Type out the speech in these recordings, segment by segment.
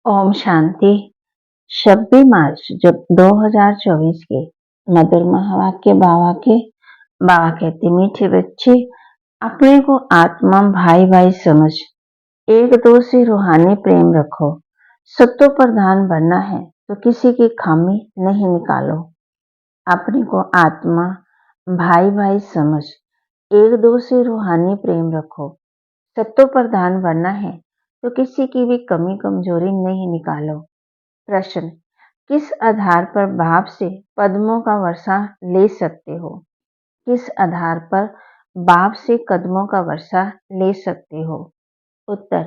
ओम शांति। 26 मार्च जब 2024 के मधुर महावाक्य बाबा कहते मीठे बच्चे अपने को आत्मा भाई भाई समझ एक दो से रूहानी प्रेम रखो। सत्व प्रधान बनना है तो किसी की खामी नहीं निकालो। अपने को आत्मा भाई भाई समझ एक दो से रूहानी प्रेम रखो। सत्व प्रधान बनना है तो किसी की भी कमी कमजोरी नहीं निकालो। प्रश्न: किस आधार पर बाप से कदमों का वर्षा ले सकते हो? किस आधार पर बाप से कदमों का वर्षा ले सकते हो? उत्तर: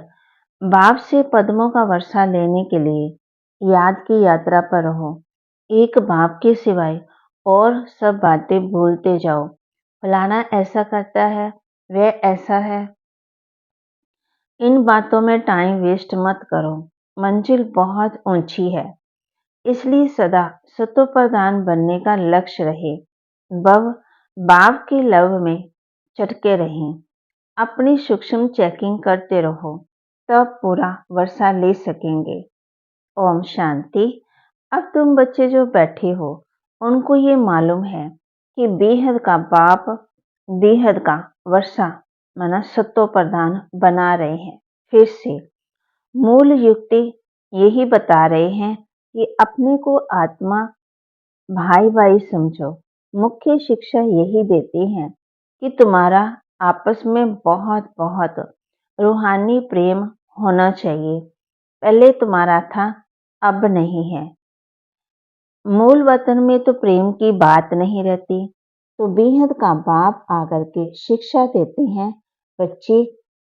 बाप से कदमों का वर्षा लेने के लिए याद की यात्रा पर रहो। एक बाप के सिवाय और सब बातें भूलते जाओ। फलाना ऐसा करता है, वह ऐसा है, इन बातों में टाइम वेस्ट मत करो। मंजिल बहुत ऊंची है, इसलिए सदा सत्व प्रधान बनने का लक्ष्य रहे। बाप के लव में चटके रहें। अपनी सूक्ष्म चेकिंग करते रहो, तब पूरा वर्षा ले सकेंगे। ओम शांति। अब तुम बच्चे जो बैठे हो उनको ये मालूम है कि बेहद का बाप बेहद का वर्षा माना सत्व प्रधान बना रहे हैं। फिर से मूल युक्ति यही बता रहे हैं कि अपने को आत्मा भाई भाई समझो। मुख्य शिक्षा यही देते हैं कि तुम्हारा आपस में बहुत बहुत रूहानी प्रेम होना चाहिए। पहले तुम्हारा था, अब नहीं है। मूल वतन में तो प्रेम की बात नहीं रहती, तो बेहद का बाप आकर के शिक्षा देते हैं, बच्चे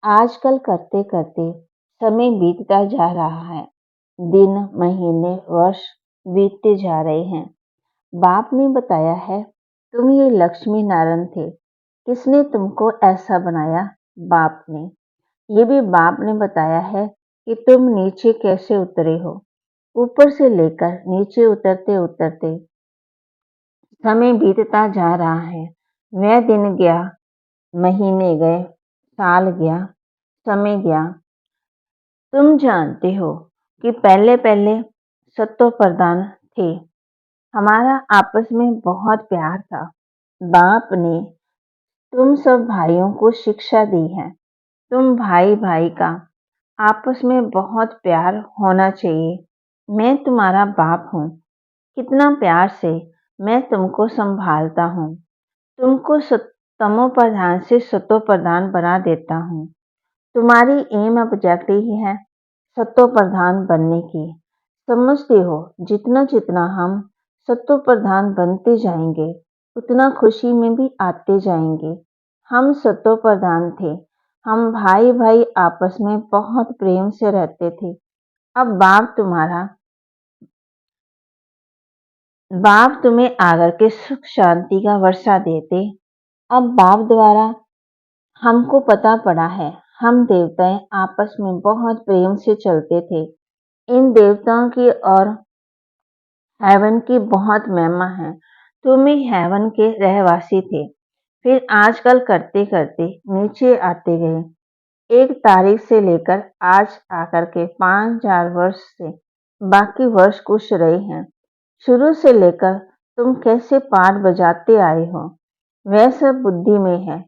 आजकल करते करते समय बीतता जा रहा है। दिन महीने वर्ष बीतते जा रहे हैं। बाप ने बताया है तुम ये लक्ष्मी नारायण थे। किसने तुमको ऐसा बनाया? बाप ने। ये भी बाप ने बताया है कि तुम नीचे कैसे उतरे हो। ऊपर से लेकर नीचे उतरते उतरते समय बीतता जा रहा है। वह दिन गया, महीने गए, साल गया, समय गया। तुम जानते हो कि पहले पहले सत्व प्रधान थे। हमारा आपस में बहुत प्यार था। बाप ने तुम सब भाइयों को शिक्षा दी है। तुम भाई भाई का आपस में बहुत प्यार होना चाहिए। मैं तुम्हारा बाप हूँ। कितना प्यार से मैं तुमको संभालता हूँ। तुमको तमो प्रधान से सत्व प्रधान बना देता हूँ। तुम्हारी एम ऑब्जेक्टिव ही है सत्व प्रधान बनने की। समझते हो जितना जितना हम सत्व प्रधान बनते जाएंगे उतना खुशी में भी आते जाएंगे। हम सत्व प्रधान थे। हम भाई भाई आपस में बहुत प्रेम से रहते थे। अब बाप तुम्हें आकर के सुख शांति का वर्षा देते। अब बाप द्वारा हमको पता पड़ा है हम देवताएं आपस में बहुत प्रेम से चलते थे। इन देवताओं की और हेवन की बहुत महिमा है। तुम ही हेवन के रहवासी थे। फिर आजकल करते करते नीचे आते गए। एक तारीख से लेकर आज आकर के 5000 वर्ष से बाकी वर्ष कुछ रहे हैं। शुरू से लेकर तुम कैसे पाठ बजाते आए हो वह सब बुद्धि में है।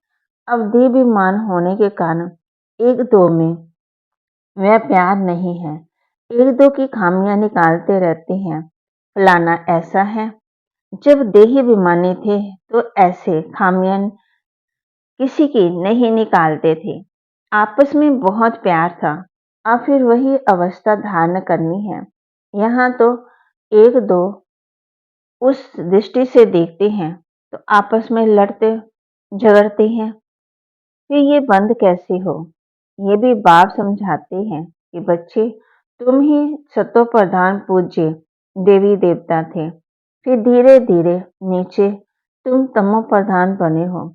अब दीभिमान होने के कारण एक दो में वह प्यार नहीं है। एक दो की खामियां निकालते रहते हैं। फलाना ऐसा है। जब देही विमानी थे तो ऐसे खामियां किसी की नहीं निकालते थे। आपस में बहुत प्यार था। अब फिर वही अवस्था धारण करनी है। यहाँ तो एक दो उस दृष्टि से देखते हैं तो आपस में लड़ते झगड़ते हैं। फिर ये बंद कैसे हो? ये भी बाप समझाते हैं कि बच्चे तुम ही सत्व प्रधान पूज्य देवी देवता थे। फिर धीरे धीरे नीचे तुम तमो प्रधान बने हो।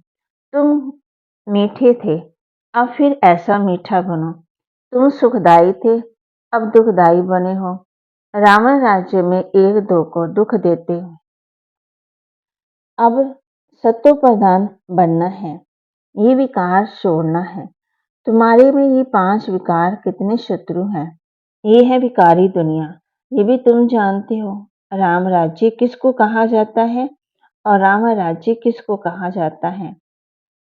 तुम मीठे थे, अब फिर ऐसा मीठा बनो। तुम सुखदाई थे, अब दुखदाई बने हो। रावण राज्य में एक दो को दुख देते हो। अब सत्व प्रधान बनना है। ये विकार छोड़ना है। तुम्हारे में ये 5 विकार कितने शत्रु हैं। ये है विकारी दुनिया। ये भी तुम जानते हो, राम राज्य किसको कहा जाता है और राम राज्य किसको कहा जाता है।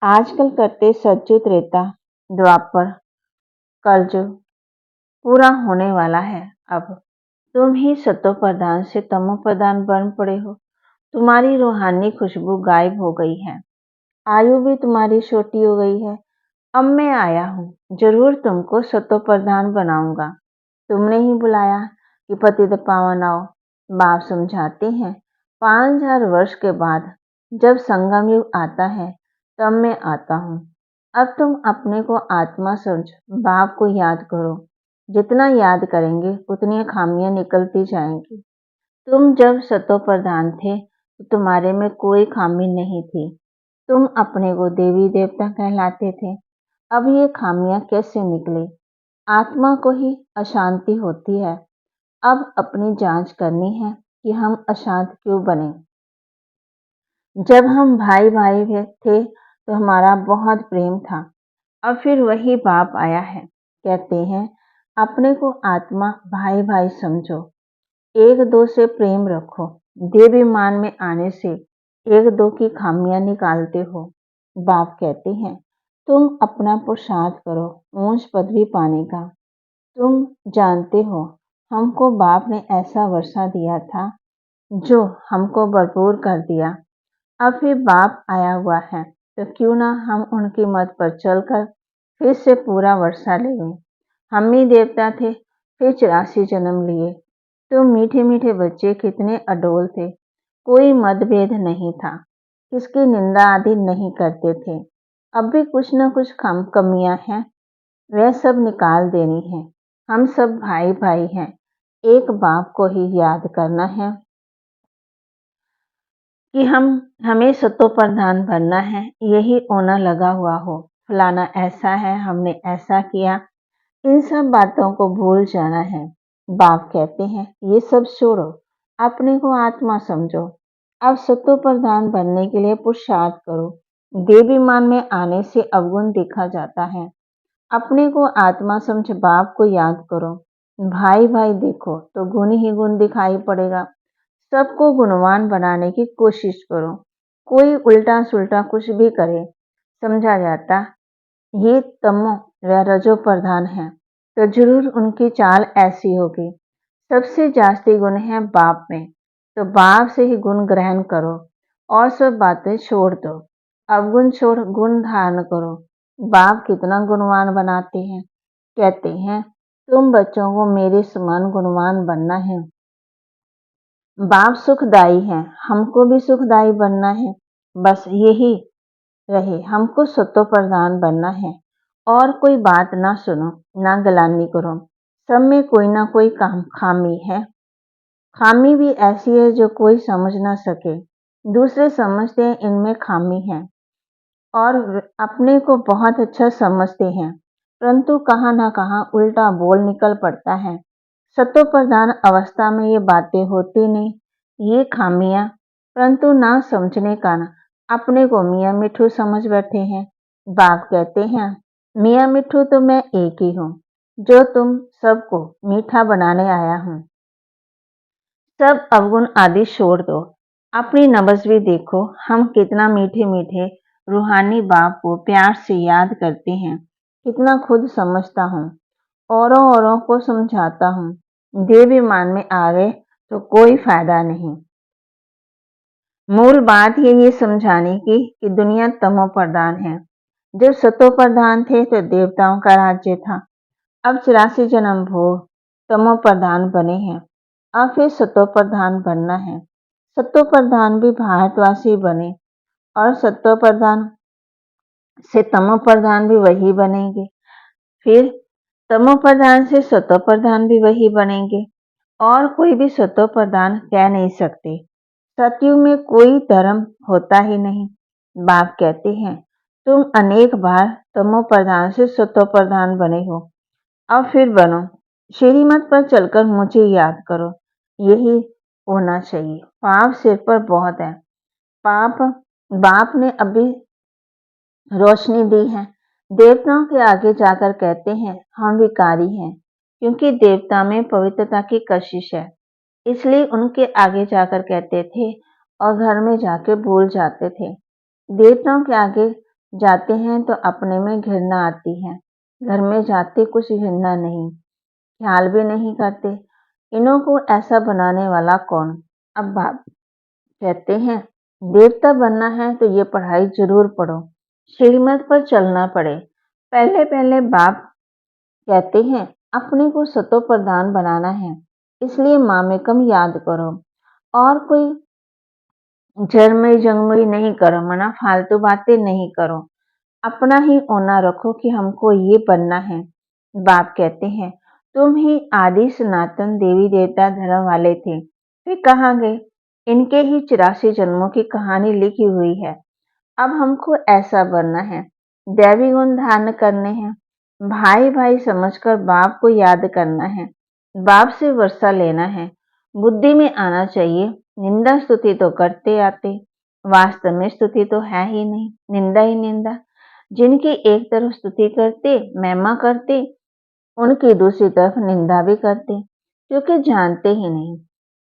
आजकल करते सतयुग, त्रेता, द्वापर, कलयुग पूरा होने वाला है। अब तुम ही सतो प्रधान से तमो प्रधान बन पड़े हो। तुम्हारी रूहानी खुशबू गायब हो गई है। आयु भी तुम्हारी छोटी हो गई है। अब मैं आया हूँ, जरूर तुमको सतो प्रधान बनाऊंगा। तुमने ही बुलाया कि पतित पावन आओ। बाप समझाते हैं, 5000 वर्ष के बाद जब संगम युग आता है तब मैं आता हूँ। अब तुम अपने को आत्मा समझ बाप को याद करो। जितना याद करेंगे उतनी खामियां निकलती जाएंगी। तुम जब सतो प्रधान थे तो तुम्हारे में कोई खामी नहीं थी। तुम अपने को देवी देवता कहलाते थे। अब ये खामियां कैसे निकली? आत्मा को ही अशांति होती है। अब अपनी जांच करनी है कि हम अशांत क्यों बने। जब हम भाई भाई थे तो हमारा बहुत प्रेम था। अब फिर वही बाप आया है। कहते हैं, अपने को आत्मा भाई भाई समझो, एक दो से प्रेम रखो। देवाभिमान में आने से एक दो की खामियां निकालते हो। बाप कहते हैं, तुम अपना पुरुषार्थ करो ऊंच पदवी पाने का। तुम जानते हो, हमको बाप ने ऐसा वर्षा दिया था जो हमको भरपूर कर दिया। अब फिर बाप आया हुआ है तो क्यों ना हम उनकी मत पर चलकर फिर से पूरा वर्षा लें। हम ही देवता थे, फिर 84 जन्म लिए। तो मीठे मीठे बच्चे कितने अडोल थे। कोई मतभेद नहीं था, किसकी निंदा आदि नहीं करते थे। अब भी कुछ न कुछ कमियां हैं, वह सब निकाल देनी है। हम सब भाई भाई हैं। एक बाप को ही याद करना है कि हमें सतो प्रधान बनना है। यही ओना लगा हुआ हो, फलाना ऐसा है, हमने ऐसा किया, इन सब बातों को भूल जाना है। बाप कहते हैं, ये सब छोड़ो, अपने को आत्मा समझो। अब सतो प्रधान बनने के लिए पुरुषार्थ करो। देवाभिमान में आने से अवगुण देखा जाता है। अपने को आत्मा समझ बाप को याद करो। भाई भाई देखो तो गुण ही गुण दिखाई पड़ेगा। सबको गुणवान बनाने की कोशिश करो। कोई उल्टा सुल्टा कुछ भी करे, समझा जाता ये तमो व रजो प्रधान है, तो जरूर उनकी चाल ऐसी होगी। सबसे जास्ती गुण है बाप में, तो बाप से ही गुण ग्रहण करो और सब बातें छोड़ दो। अवगुण छोड़ गुण धारण करो। बाप कितना गुणवान बनाते हैं। कहते हैं, तुम बच्चों को मेरे समान गुणवान बनना है। बाप सुखदाई है, हमको भी सुखदाई बनना है। बस यही रहे, हमको सतो प्रधान बनना है। और कोई बात ना सुनो, ना गलानी करो। सब में कोई ना कोई खामी है। खामी भी ऐसी है जो कोई समझ ना सके। दूसरे समझते हैं इनमें खामी है और अपने को बहुत अच्छा समझते हैं, परंतु कहाँ ना कहाँ उल्टा बोल निकल पड़ता है। सतो प्रधान अवस्था में ये बातें होती नहीं, ये खामियां, परंतु ना समझने का ना अपने को मियाँ मिठू समझ बैठे हैं। बाप कहते हैं, मियाँ मिठू तो मैं एक ही हूँ, जो तुम सबको मीठा बनाने आया हूँ। सब अवगुण आदि छोड़ दो। अपनी नब्ज भी देखो, हम कितना मीठे मीठे रूहानी बाप को प्यार से याद करते हैं। कितना खुद समझता हूँ, औरों को समझाता हूँ। देवाभिमान में आ गए तो कोई फायदा नहीं। मूल बात ये समझाने की कि दुनिया तमो प्रधान है। जब सतो प्रधान थे तो देवताओं का राज्य था। अब 84 जन्म भोग तमो प्रधान बने हैं। अब फिर सतो प्रधान बनना है। सतो प्रधान भी भारतवासी बने और सतो प्रधान से तमो प्रधान भी वही बनेंगे। फिर तमो प्रधान से सतो प्रधान भी वही बनेंगे और कोई भी सतो प्रधान कह नहीं सकते। सतयुग में कोई धर्म होता ही नहीं। बाप कहते हैं, तुम अनेक बार तमो प्रधान से सतो प्रधान बने हो, अब फिर बनो। श्रीमत पर चलकर मुझे याद करो। यही होना चाहिए। पाप सिर पर बहुत है। पाप बाप ने अभी रोशनी दी है। देवताओं के आगे जाकर कहते हैं, हम विकारी हैं। क्योंकि देवता में पवित्रता की कशिश है, इसलिए उनके आगे जाकर कहते थे और घर में जाके भूल जाते थे। देवताओं के आगे जाते हैं तो अपने में घृणा आती है, घर में जाते कुछ घृणा नहीं, ख्याल भी नहीं करते इन्हों को ऐसा बनाने वाला कौन। अब बाप कहते हैं देवता बनना है तो ये पढ़ाई जरूर पढ़ो, श्रीमत पर चलना पड़े। पहले पहले बाप कहते हैं अपने को सतो प्रधान बनाना है, इसलिए माँ में कम याद करो और कोई जरमई जंगमई नहीं करो, मना फालतू बातें नहीं करो, अपना ही ओना रखो कि हमको ये बनना है। बाप कहते हैं तुम ही आदि सनातन देवी देवता धर्म वाले थे, फिर कहाँ गए? इनके ही 84 जन्मों की कहानी लिखी हुई है। अब हमको ऐसा बनना है, दैवी गुण धारण करने हैं, भाई भाई समझकर बाप को याद करना है, बाप से वर्षा लेना है, बुद्धि में आना चाहिए। निंदा स्तुति तो करते आते, वास्तव में स्तुति तो है ही नहीं, निंदा ही निंदा। जिनकी एक तरफ स्तुति करते महिमा करते, उनकी दूसरी तरफ निंदा भी करते, क्योंकि जानते ही नहीं।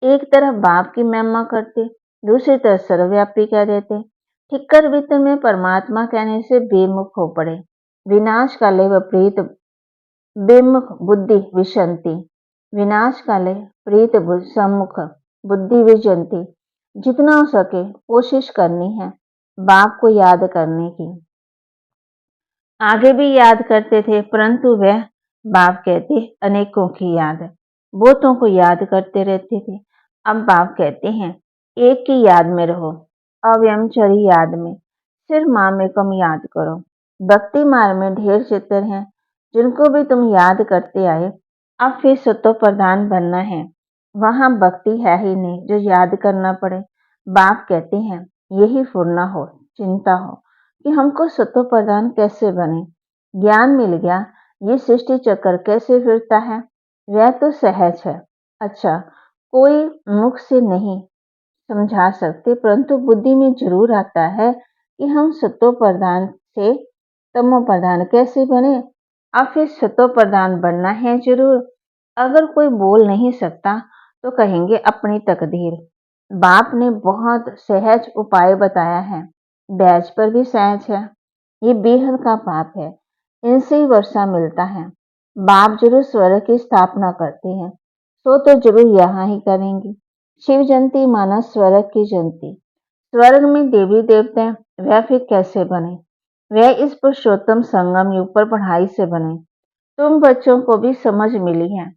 एक तरफ बाप की महिमा करते, दूसरी तरफ सर्वव्यापी कह देते। ठिक्कर वित्त में परमात्मा कहने से बेमुख हो पड़े। विनाश काले विपरीत बेमुख बुद्धि विशंति, विनाश काले प्रीत सम्मुख बुद्धि विजंती। जितना हो सके कोशिश करनी है बाप को याद करने की। आगे भी याद करते थे, परंतु वह बाप कहते अनेकों की याद, बहुतों को याद करते रहते थे। अब बाप कहते हैं एक की याद में रहो, अव्यमचरी याद में, सिर्फ माँ में कम याद करो। भक्ति मार्ग में ढेर चित्र हैं जिनको भी तुम याद करते आए। अब फिर सतो प्रधान बनना है, वहां भक्ति है ही नहीं जो याद करना पड़े। बाप कहते हैं यही फुरना हो, चिंता हो कि हमको सतो प्रधान कैसे बने। ज्ञान मिल गया ये सृष्टि चक्र कैसे फिरता है, वह तो सहज है। अच्छा, कोई मुख से नहीं समझा सकते, परंतु बुद्धि में जरूर आता है कि हम सतो प्रधान से तमो प्रधान कैसे बने। अब फिर सतो प्रधान बनना है जरूर। अगर कोई बोल नहीं सकता तो कहेंगे अपनी तकदीर। बाप ने बहुत सहज उपाय बताया है, बैज पर भी सहज है। ये बेहद का पाप है, इनसे ही वर्षा मिलता है। बाप जरूर स्वर्ग की स्थापना करते हैं, सो तो जरूर यहाँ ही करेंगे। शिव जयंती माना स्वर्ग की जयंती। स्वर्ग में देवी देवता वह फिर कैसे बने? वह इस पुरुषोत्तम संगम युग पर पढ़ाई से बने। तुम बच्चों को भी समझ मिली है,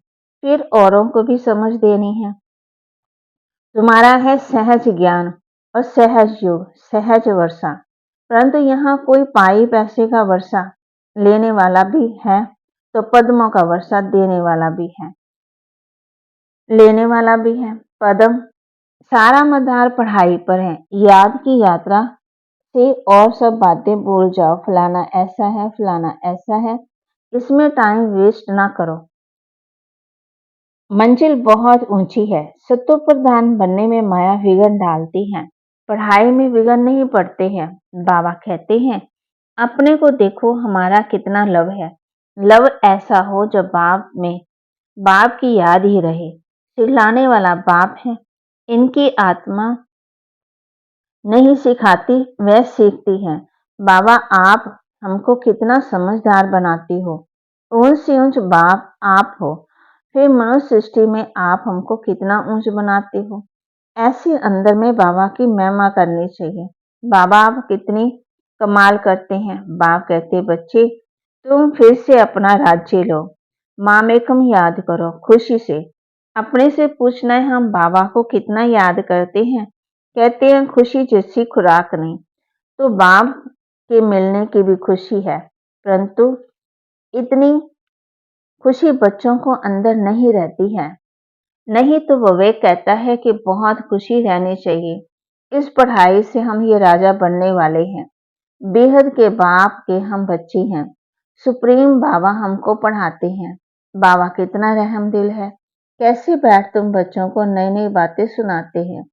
फिर औरों को भी समझ देनी है। तुम्हारा है सहज ज्ञान और सहज योग, सहज वर्षा। परंतु यहाँ कोई पाई पैसे का वर्षा लेने वाला भी है तो पद्मों का वर्षा देने वाला भी है, लेने वाला भी है। पद्म सारा मदार पढ़ाई पर है, याद की यात्रा से और सब बातें भूल जाओ। फलाना ऐसा है, फलाना ऐसा है, इसमें टाइम वेस्ट ना करो। मंजिल बहुत ऊंची है, सतो प्रधान बनने में माया विघ्न डालती है, पढ़ाई में विघ्न नहीं पड़ते हैं। बाबा कहते हैं अपने को देखो हमारा कितना लव है। लव ऐसा हो जब बाप में बाप की याद ही रहे। सिखलाने वाला बाप है, इनकी आत्मा नहीं सिखाती वह सीखती है। बाबा आप हमको कितना समझदार बनाती हो। ऊंच से ऊंच बाप आप हो, फिर मनुष्य सृष्टि में आप हमको कितना ऊंच बनाते हो। ऐसे अंदर में बाबा की महिमा करनी चाहिए। बाबा आप कितनी कमाल करते हैं। बाप कहते बच्चे तुम फिर से अपना राज्य लो, माँ में कम याद करो खुशी से। अपने से पूछना है हम बाबा को कितना याद करते हैं। कहते हैं खुशी जैसी खुराक नहीं, तो बाप के मिलने की भी खुशी है, परंतु इतनी खुशी बच्चों को अंदर नहीं रहती है। नहीं तो विवेक कहता है कि बहुत खुशी रहनी चाहिए। इस पढ़ाई से हम ये राजा बनने वाले हैं। बेहद के बाप के हम बच्चे हैं। सुप्रीम बाबा हमको पढ़ाते हैं। बाबा कितना रहम दिल है, कैसे बैठ तुम बच्चों को नई नई बातें सुनाते हैं।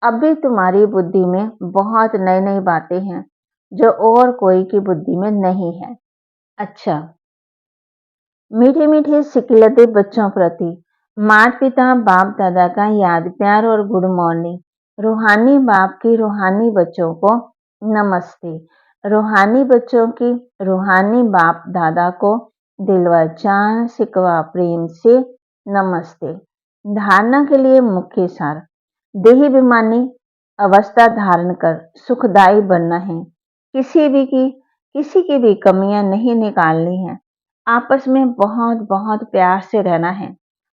अब भी तुम्हारी बुद्धि में बहुत नई नई बातें हैं जो और कोई की बुद्धि में नहीं है। अच्छा, मीठे मीठे सिकलते बच्चों प्रति माता पिता बाप दादा का याद प्यार और गुड मॉर्निंग। रूहानी बाप की रूहानी बच्चों को नमस्ते। रूहानी बच्चों की रूहानी बाप दादा को दिलवा जान सिकवा प्रेम से नमस्ते। धारणा के लिए मुख्य सार। देही विमानी अवस्था धारण कर सुखदायी बनना है। किसी की भी कमियां नहीं निकालनी है। आपस में बहुत बहुत प्यार से रहना है।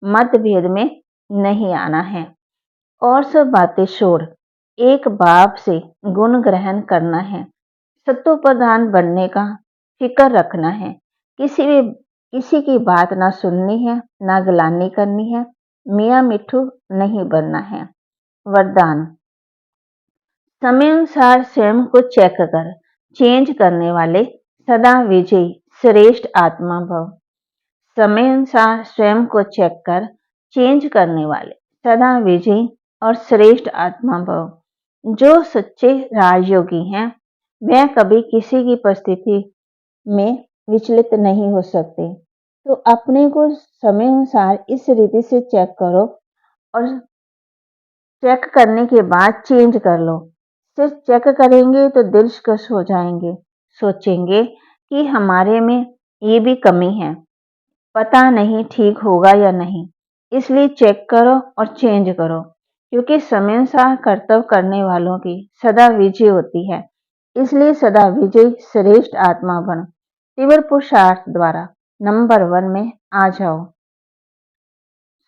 मतभेद में नहीं आना है। और सब बातें छोड़ एक बाप से गुण ग्रहण करना है। सत्व प्रधान बनने का फिक्र रखना है। किसी की बात ना सुननी है, ना गिलानी करनी है। मियाँ मिट्ठू नहीं बनना है। वरदान। समय अनुसार स्वयं को चेक कर चेंज करने वाले सदा विजयी श्रेष्ठ आत्मा भव। समय अनुसार स्वयं को चेक कर चेंज करने वाले सदा विजयी और श्रेष्ठ आत्मा भव। जो सच्चे राजयोगी हैं वह कभी किसी की परिस्थिति में विचलित नहीं हो सकते। तो अपने को समय अनुसार इस रीति से चेक करो और चेक करने के बाद चेंज कर लो। सिर्फ चेक करेंगे तो दिलकश हो जाएंगे, सोचेंगे कि हमारे में ये भी कमी है, पता नहीं ठीक होगा या नहीं। इसलिए चेक करो और चेंज करो, क्योंकि समय अनुसार कर्तव्य करने वालों की सदा विजय होती है। इसलिए सदा विजय श्रेष्ठ आत्मा बन तीव्र पुरुषार्थ द्वारा नंबर 1 में आ जाओ।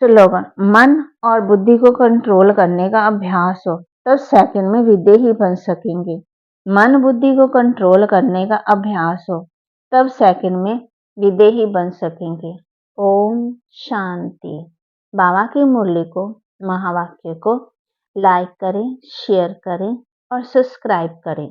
स्लोगन। मन और बुद्धि को कंट्रोल करने का अभ्यास हो तब सेकंड में विदेही बन सकेंगे। मन बुद्धि को कंट्रोल करने का अभ्यास हो तब सेकंड में विदेही बन सकेंगे। ओम शांति। बाबा की मुरली को, महावाक्य को लाइक करें, शेयर करें और सब्सक्राइब करें।